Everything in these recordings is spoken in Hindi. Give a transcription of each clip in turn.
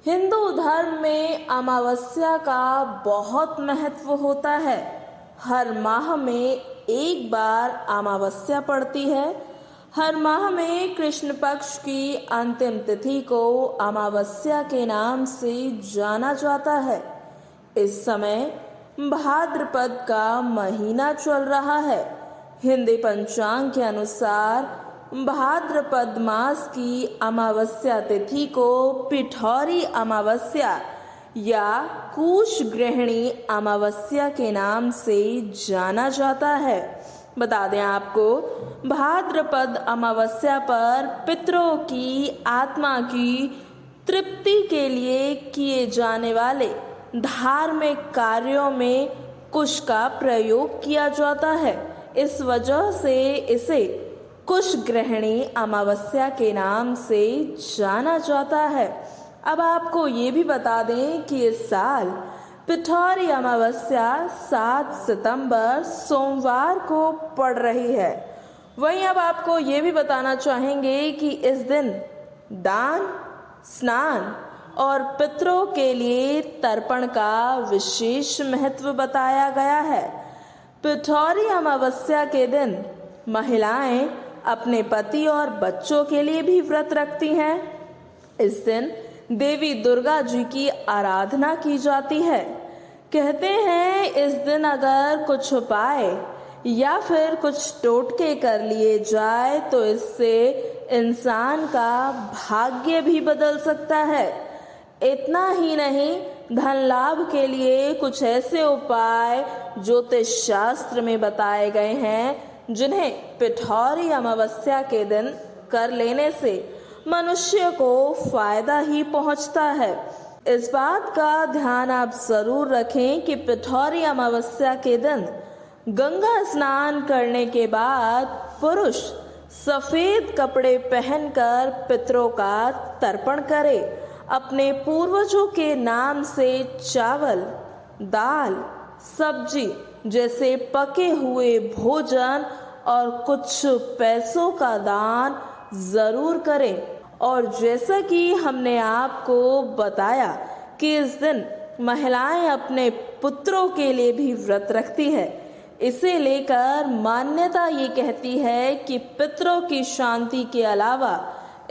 हिंदू धर्म में अमावस्या का बहुत महत्व होता है। हर माह में एक बार अमावस्या पड़ती है। हर माह में कृष्ण पक्ष की अंतिम तिथि को अमावस्या के नाम से जाना जाता है। इस समय भाद्रपद का महीना चल रहा है। हिंदी पंचांग के अनुसार भाद्रपद मास की अमावस्या तिथि को पिठौरी अमावस्या या कुश ग्रहणी अमावस्या के नाम से जाना जाता है। बता दें आपको, भाद्रपद अमावस्या पर पितरों की आत्मा की तृप्ति के लिए किए जाने वाले धार्मिक कार्यों में कुश का प्रयोग किया जाता है। इस वजह से इसे कुश ग्रहणी अमावस्या के नाम से जाना जाता है। अब आपको ये भी बता दें कि इस साल पिठौरी अमावस्या 7 सितंबर सोमवार को पड़ रही है। वहीं अब आपको ये भी बताना चाहेंगे कि इस दिन दान, स्नान और पितरों के लिए तर्पण का विशेष महत्व बताया गया है। पिठौरी अमावस्या के दिन महिलाएं अपने पति और बच्चों के लिए भी व्रत रखती हैं। इस दिन देवी दुर्गा जी की आराधना की जाती है। कहते हैं इस दिन अगर कुछ उपाय या फिर कुछ टोटके कर लिए जाए तो इससे इंसान का भाग्य भी बदल सकता है। इतना ही नहीं, धन लाभ के लिए कुछ ऐसे उपाय ज्योतिष शास्त्र में बताए गए हैं जिन्हें पिठौरी अमावस्या के दिन कर लेने से मनुष्य को फायदा ही पहुंचता है। इस बात का ध्यान आप जरूर रखें कि पिठौरी अमावस्या के दिन गंगा स्नान करने के बाद पुरुष सफेद कपड़े पहनकर पितरों का तर्पण करे। अपने पूर्वजों के नाम से चावल, दाल, सब्जी जैसे पके हुए भोजन और कुछ पैसों का दान जरूर करें। और जैसा कि हमने आपको बताया कि इस दिन महिलाएं अपने पुत्रों के लिए भी व्रत रखती है। इसे लेकर मान्यता ये कहती है कि पितरों की शांति के अलावा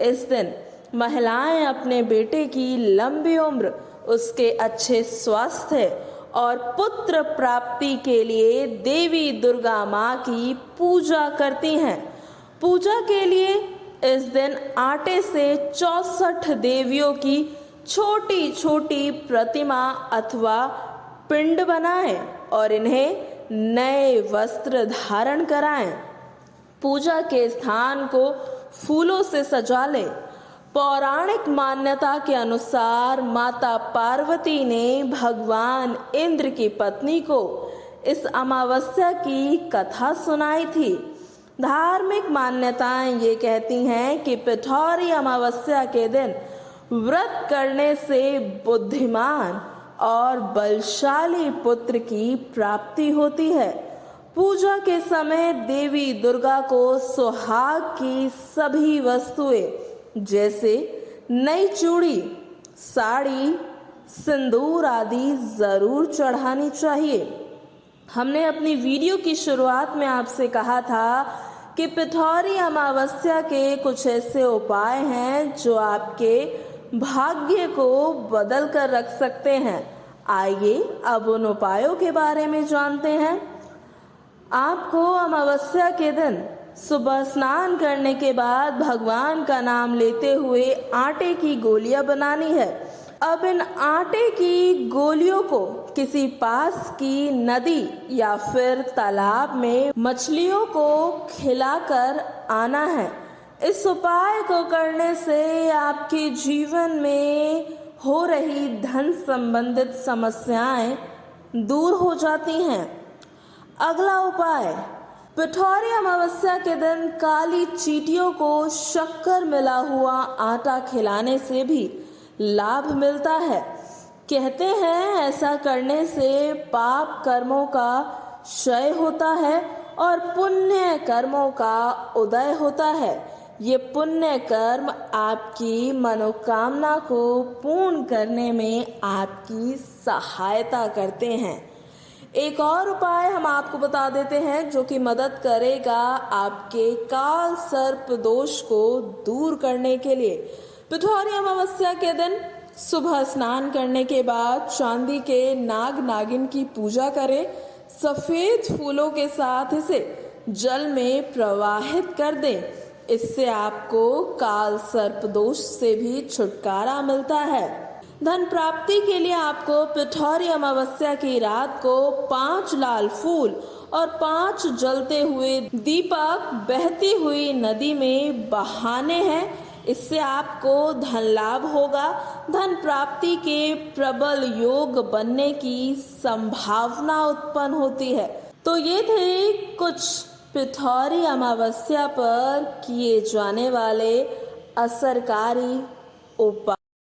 इस दिन महिलाएं अपने बेटे की लंबी उम्र, उसके अच्छे स्वास्थ्य और पुत्र प्राप्ति के लिए देवी दुर्गा माँ की पूजा करती हैं। पूजा के लिए इस दिन आटे से 64 देवियों की छोटी छोटी प्रतिमा अथवा पिंड बनाएं और इन्हें नए वस्त्र धारण कराएं। पूजा के स्थान को फूलों से सजा लें। पौराणिक मान्यता के अनुसार माता पार्वती ने भगवान इंद्र की पत्नी को इस अमावस्या की कथा सुनाई थी। धार्मिक मान्यताएं ये कहती हैं कि पिठौरी अमावस्या के दिन व्रत करने से बुद्धिमान और बलशाली पुत्र की प्राप्ति होती है। पूजा के समय देवी दुर्गा को सुहाग की सभी वस्तुएं जैसे नई चूड़ी, साड़ी, सिंदूर आदि जरूर चढ़ानी चाहिए। हमने अपनी वीडियो की शुरुआत में आपसे कहा था कि पिठौरी अमावस्या के कुछ ऐसे उपाय हैं जो आपके भाग्य को बदल कर रख सकते हैं। आइए अब उन उपायों के बारे में जानते हैं। आपको अमावस्या के दिन सुबह स्नान करने के बाद भगवान का नाम लेते हुए आटे की गोलियां बनानी है। अब इन आटे की गोलियों को किसी पास की नदी या फिर तालाब में मछलियों को खिलाकर आना है। इस उपाय को करने से आपके जीवन में हो रही धन संबंधित समस्याएं दूर हो जाती हैं। अगला उपाय, पिठौरी अमावस्या के दिन काली चींटियों को शक्कर मिला हुआ आटा खिलाने से भी लाभ मिलता है। कहते हैं ऐसा करने से पाप कर्मों का क्षय होता है और पुण्य कर्मों का उदय होता है। ये पुण्य कर्म आपकी मनोकामना को पूर्ण करने में आपकी सहायता करते हैं। एक और उपाय हम आपको बता देते हैं जो कि मदद करेगा आपके काल सर्प दोष को दूर करने के लिए। पिठौरी अमावस्या के दिन सुबह स्नान करने के बाद चांदी के नाग नागिन की पूजा करें। सफेद फूलों के साथ इसे जल में प्रवाहित कर दें। इससे आपको काल सर्प दोष से भी छुटकारा मिलता है। धन प्राप्ति के लिए आपको पिठौरी अमावस्या की रात को 5 लाल फूल और 5 जलते हुए दीपक बहती हुई नदी में बहाने हैं। इससे आपको धन लाभ होगा। धन प्राप्ति के प्रबल योग बनने की संभावना उत्पन्न होती है। तो ये थे कुछ पिठौरी अमावस्या पर किए जाने वाले असरकारी उपाय।